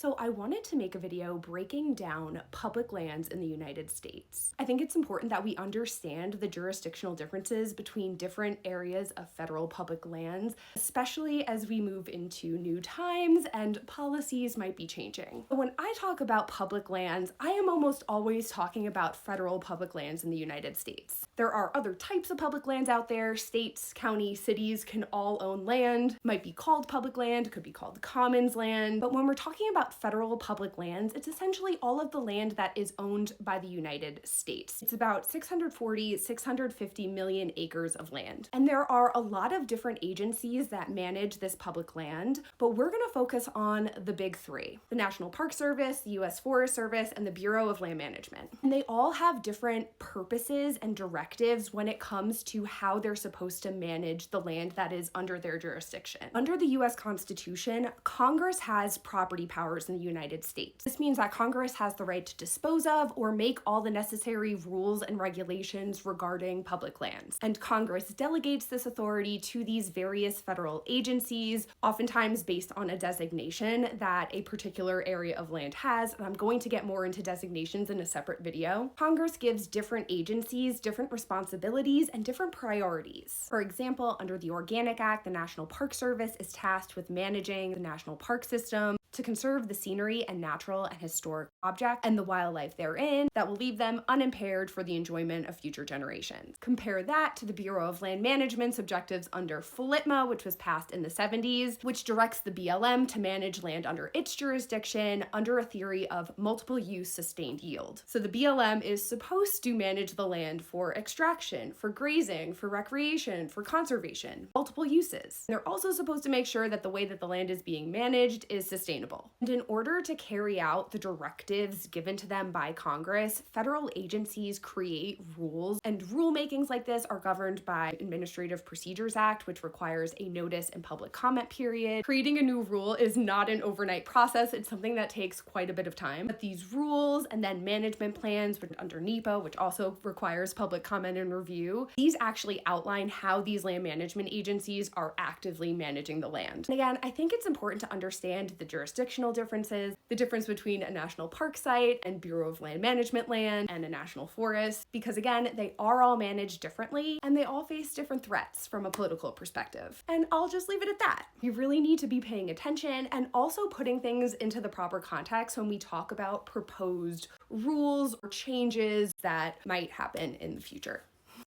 So I wanted to make a video breaking down public lands in the United States. I think it's important that we understand the jurisdictional differences between different areas of federal public lands, especially as we move into new times and policies might be changing. When I talk about public lands, I am almost always talking about federal public lands in the United States. There are other types of public lands out there. States, counties, cities can all own land, might be called public land, could be called commons land. But when we're talking about federal public lands, it's essentially all of the land that is owned by the United States. It's about 650 million acres of land. And there are a lot of different agencies that manage this public land, but we're going to focus on the big three: the National Park Service, the U.S. Forest Service, and the Bureau of Land Management. And they all have different purposes and directives when it comes to how they're supposed to manage the land that is under their jurisdiction. Under the U.S. Constitution, Congress has property powers in the United States. This means that Congress has the right to dispose of or make all the necessary rules and regulations regarding public lands. And Congress delegates this authority to these various federal agencies, oftentimes based on a designation that a particular area of land has. And I'm going to get more into designations in a separate video. Congress gives different agencies different responsibilities and different priorities. For example, under the Organic Act, the National Park Service is tasked with managing the national park system to conserve the scenery and natural and historic objects and the wildlife therein that will leave them unimpaired for the enjoyment of future generations. Compare that to the Bureau of Land Management's objectives under FLIPMA, which was passed in the 70s, which directs the BLM to manage land under its jurisdiction under a theory of multiple use sustained yield. So the BLM is supposed to manage the land for extraction, for grazing, for recreation, for conservation, multiple uses. They're also supposed to make sure that the way that the land is being managed is sustainable. And in order to carry out the directives given to them by Congress, federal agencies create rules, and rulemakings like this are governed by Administrative Procedures Act, which requires a notice and public comment period. Creating a new rule is not an overnight process. It's something that takes quite a bit of time. But these rules and then management plans under NEPA, which also requires public comment and review, these actually outline how these land management agencies are actively managing the land. And again, I think it's important to understand the jurisdictional differences, the difference between a national park site and Bureau of Land Management land and a national forest, because again, they are all managed differently and they all face different threats from a political perspective. And I'll just leave it at that. You really need to be paying attention and also putting things into the proper context when we talk about proposed rules or changes that might happen in the future.